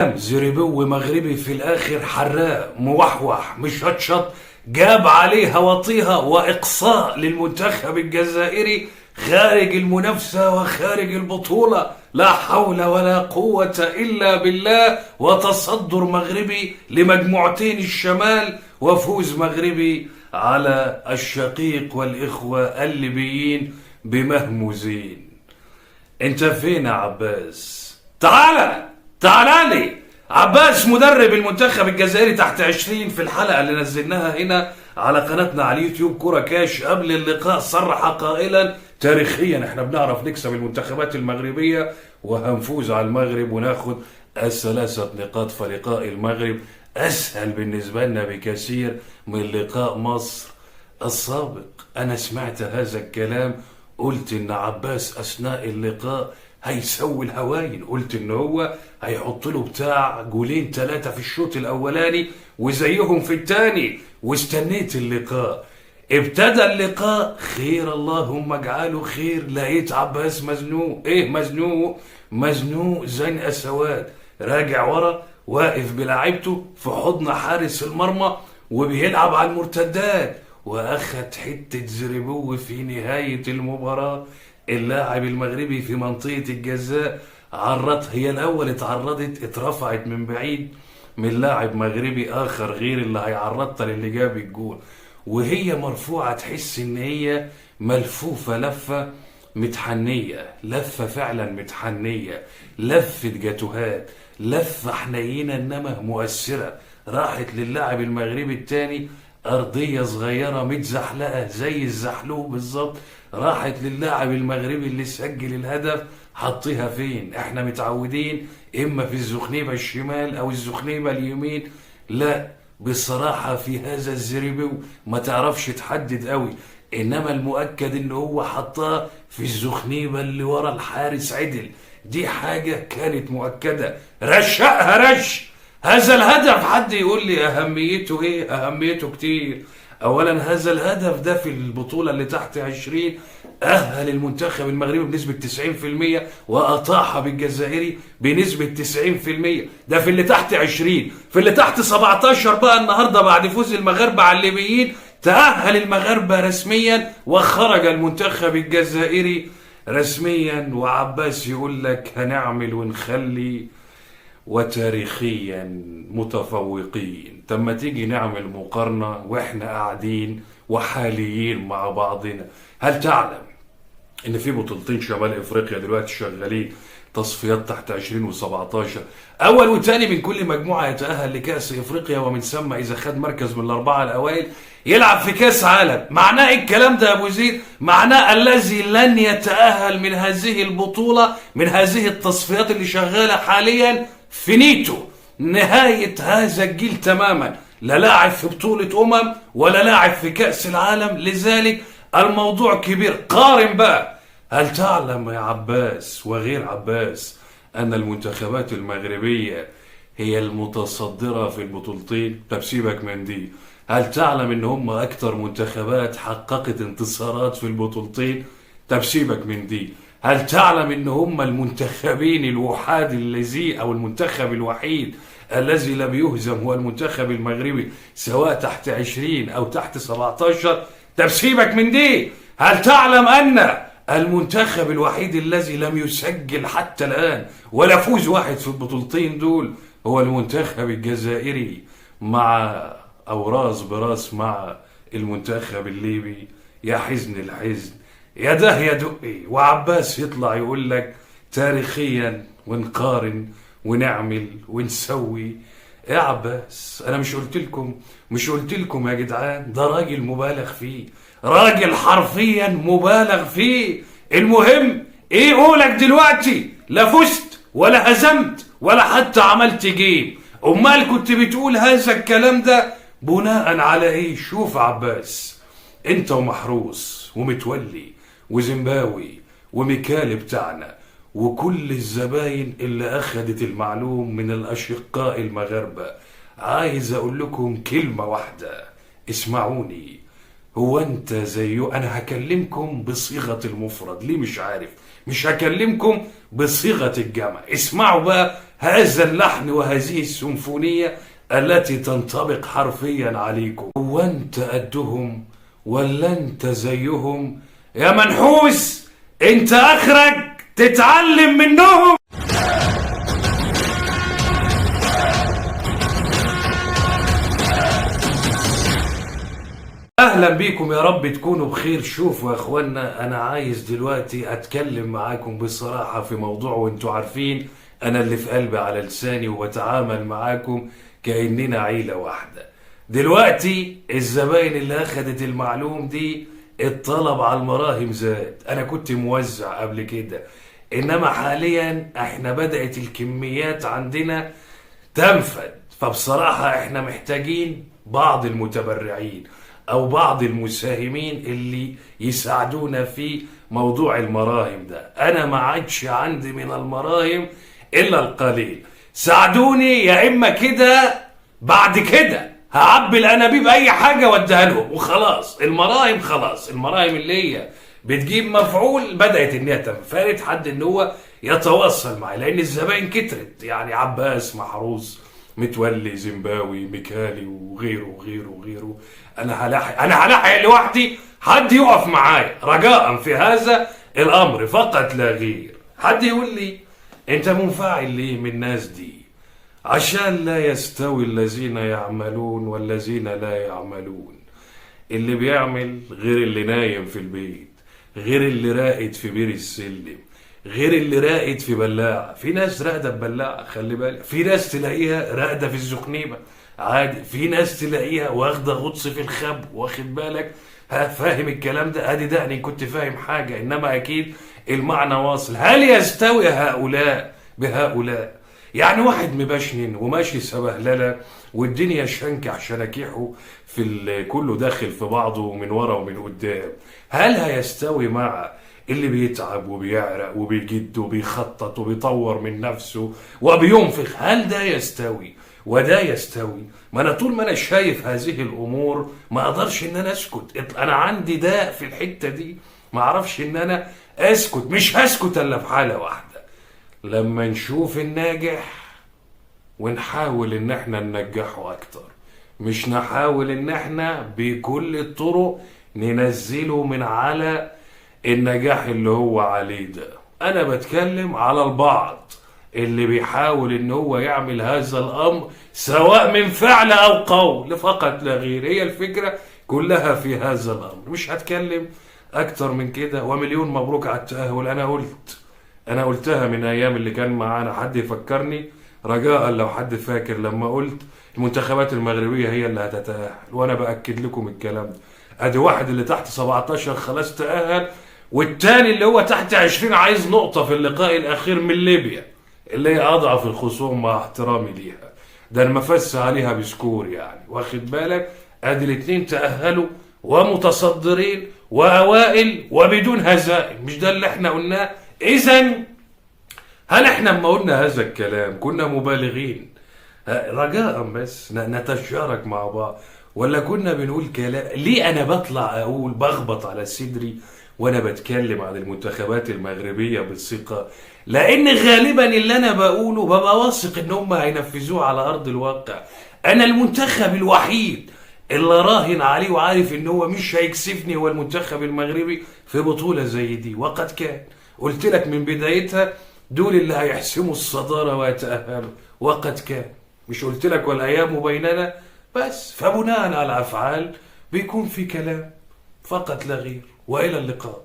زريبو مغربي في الاخر حراق موحوح مشطشط، جاب عليها وطيها واقصاء للمنتخب الجزائري خارج المنافسه وخارج البطوله. لا حول ولا قوه الا بالله، وتصدر مغربي لمجموعتين الشمال وفوز مغربي على الشقيق والاخوه الليبيين بمهموزين. انت فين يا عباس؟ تعالى لي عباس مدرب المنتخب الجزائري تحت 20 في الحلقة اللي نزلناها هنا على قناتنا على اليوتيوب كورة كاش قبل اللقاء صرح قائلا تاريخيا احنا بنعرف نكسب المنتخبات المغربية وهنفوز على المغرب وناخد الثلاثة نقاط، فلقاء المغرب اسهل بالنسبة لنا بكثير من لقاء مصر السابق. انا سمعت هذا الكلام قلت ان عباس اثناء اللقاء هيسوي الهواين، قلت ان هو هيحط له بتاع جولين 3 في الشوط الاولاني وزيهم في الثاني، واستنيت اللقاء. ابتدى اللقاء خير اللهم اجعله خير، لقيت عباس مزنوق. ايه مزنوق زنقه سواد، راجع ورا واقف بلاعيبته في حضن حارس المرمى وبيلعب على المرتدات، واخد حته زريبو في نهايه المباراه. اللاعب المغربي في منطقة الجزاء هي الأول اترفعت من بعيد من لاعب مغربي آخر غير اللي هيعرضها للي جاب الجول، وهي مرفوعة تحس إن هي ملفوفة لفة متحنية، لفة فعلا متحنية، لفة جاتوهات، لفة حنينة إنما مؤثرة. راحت للاعب المغربي التاني أرضية صغيرة متزحلقة زي الزحلوق بالظبط، راحت للاعب المغربي اللي سجل الهدف. حطيها فين؟ احنا متعودين اما في الزخنيبة الشمال او الزخنيبة اليمين، لا بصراحة في هذا الزريبو ما تعرفش تحدد قوي، انما المؤكد ان هو حطها في الزخنيبة اللي ورا الحارس عدل. دي حاجة كانت مؤكدة، رشقها رش. هذا الهدف حد يقول لي اهميته ايه؟ اهميته كتير. اولا هذا الهدف ده في البطولة اللي تحت 20 اهل المنتخب المغربي بنسبة 90% واطاح بالجزائري بنسبة 90%. ده في اللي تحت 20. في اللي تحت 17 بقى النهاردة بعد فوز المغاربة على الليبيين تأهل المغاربة رسميا وخرج المنتخب الجزائري رسميا. وعباس يقول لك هنعمل ونخلي وتاريخيا متفوقين. طب تيجي نعمل مقارنة واحنا قاعدين وحاليين مع بعضنا. هل تعلم ان في بطولتين شمال افريقيا دلوقتي شغالين تصفيات تحت 20 و17، اول وثاني من كل مجموعة يتأهل لكأس افريقيا، ومن ثم اذا خد مركز من الاربعة الاوائل يلعب في كأس عالم. معناه ايه الكلام ده يا ابو زيد؟ معناه الذي لن يتأهل من هذه البطولة من هذه التصفيات اللي شغالة حاليا فينيتو، نهاية هذا الجيل تماما، لا لاعب في بطولة ولا لاعب في كأس العالم. لذلك الموضوع كبير. قارن بقى. هل تعلم يا عباس وغير عباس أن المنتخبات المغربية هي المتصدرة في البطولتين؟ طب سيبك من دي، هل تعلم ان هم اكتر منتخبات حققت انتصارات في البطولتين؟ طب سيبك من دي، هل تعلم ان هم المنتخبين الوحاد الذي او المنتخب الوحيد الذي لم يهزم هو المنتخب المغربي سواء تحت 20 او تحت 17؟ طب سيبك من دي، هل تعلم ان المنتخب الوحيد الذي لم يسجل حتى الان ولا فوز واحد في البطولتين دول هو المنتخب الجزائري، مع او راس براس مع المنتخب الليبي؟ يا حزن الحزن، يا ده يا دقي. وعباس يطلع يقول لك تاريخيا ونقارن ونعمل ونسوي. يا عباس انا مش قلت لكم يا جدعان؟ ده راجل مبالغ فيه، راجل حرفيا مبالغ فيه. المهم ايه قولك دلوقتي؟ لا فزت ولا هزمت ولا حتى عملت جيم، امال كنت بتقول هذا الكلام ده بناء على ايه؟ شوف عباس، انت ومحروس ومتولي وزيمباوي وميكالي بتاعنا وكل الزباين اللي اخدت المعلوم من الاشقاء المغاربة، عايز اقول لكم كلمة واحدة، اسمعوني. هو انت زيه؟ انا هكلمكم بصيغة المفرد، ليه مش عارف. مش هكلمكم بصيغة الجمع. اسمعوا بقى هذا اللحن وهذه السيمفونية التي تنطبق حرفيا عليكم. هو انت قدهم ولا انت زيهم؟ يا منحوس انت اخرك تتعلم منهم. اهلا بيكم، يا رب تكونوا بخير. شوفوا يا اخوانا، انا عايز دلوقتي اتكلم معاكم بصراحة في موضوع، وانتوا عارفين انا اللي في قلبي على لساني وبتعامل معاكم كأننا عيلة واحدة. دلوقتي الزباين اللي اخدت المعلوم دي الطلب على المراهم زاد. انا كنت موزع قبل كده، انما حاليا احنا بدأت الكميات عندنا تنفد. فبصراحة احنا محتاجين بعض المتبرعين او بعض المساهمين اللي يساعدونا في موضوع المراهم ده. انا ما عادش عندي من المراهم الا القليل. ساعدوني، يا اما كده بعد كده هعبي الانابيب اي حاجه واديها لهم وخلاص. المراهم خلاص، المراهم اللي هي بتجيب مفعول بدات ان هي تنفرد، حد ان هو يتواصل معي، لان الزباين كترت. يعني عباس، محروس، متولي، زيمباوي، ميكالي وغيره وغيره وغيره. انا هلاحق لوحدي، حد يقف معايا رجاء في هذا الامر فقط لا غير. حد يقول لي انت منفعل ليه من الناس دي؟ عشان لا يستوي الذين يعملون والذين لا يعملون. اللي بيعمل غير اللي نايم في البيت، غير اللي راقد في بير السلم، غير اللي راقد في بلاعة. في ناس راقدة ببلاعة، خلي بالك. في ناس تلاقيها راقدة في الزخنيبة عادي. في ناس تلاقيها واخدة غطس في الخب، واخد بالك؟ فاهم الكلام ده؟ ادي ده انا كنت فاهم حاجة، انما اكيد المعنى واصل. هل يستوي هؤلاء بهؤلاء؟ يعني واحد مبشنن وماشي سبهلله والدنيا شنكع شناكيحه في كله داخل في بعضه من ورا ومن قدام، هل هيستوي مع اللي بيتعب وبيعرق وبيجد وبيخطط وبيطور من نفسه وبينفق؟ هل ده يستوي وده يستوي؟ ما انا طول ما انا شايف هذه الامور ما اقدرش ان انا اسكت. انا عندي داء في الحته دي، ما اعرفش ان انا اسكت. مش هسكت الا في حاله واحده، لما نشوف الناجح ونحاول ان احنا ننجحه اكتر، مش نحاول ان احنا بكل الطرق ننزله من على النجاح اللي هو عليه ده. انا بتكلم على البعض اللي بيحاول ان هو يعمل هذا الامر سواء من فعل او قول فقط لا غير. هي الفكرة كلها في هذا الامر. مش هتكلم اكتر من كده. ومليون مبروك على التأهل. انا قلتها من ايام اللي كان معانا. حد يفكرني رجاء لو حد فاكر لما قلت المنتخبات المغربية هي اللي هتتأهل، وانا باكد لكم الكلام ده. ادي واحد اللي تحت 17 خلاص تأهل، والتاني اللي هو تحت 20 عايز نقطة في اللقاء الاخير من ليبيا اللي هي اضعف الخصوم مع احترامي ليها. ده المفس عليها بسكور يعني، واخد بالك؟ ادي الاتنين تأهلوا ومتصدرين واوائل وبدون هزائم. مش ده اللي احنا قلناه؟ اذا هل احنا لما قلنا هذا الكلام كنا مبالغين؟ رجاء بس نتشارك مع بعض، ولا كنا بنقول كلام؟ ليه انا بطلع اقول بخبط على صدري وانا بتكلم عن المنتخبات المغربية بالثقة؟ لان غالبا اللي انا بقوله ببقى واثق ان هم هينفذوه على ارض الواقع. انا المنتخب الوحيد اللي راهن عليه وعارف ان هو مش هيكسفني هو المنتخب المغربي في بطولة زي دي، وقد كان. قلت لك من بدايتها دول اللي هيحسموا الصدارة ويتأهلوا، وقد كان. مش قلت لك والايام بيننا؟ بس فبناء على الافعال بيكون في كلام فقط لا غير. والى اللقاء.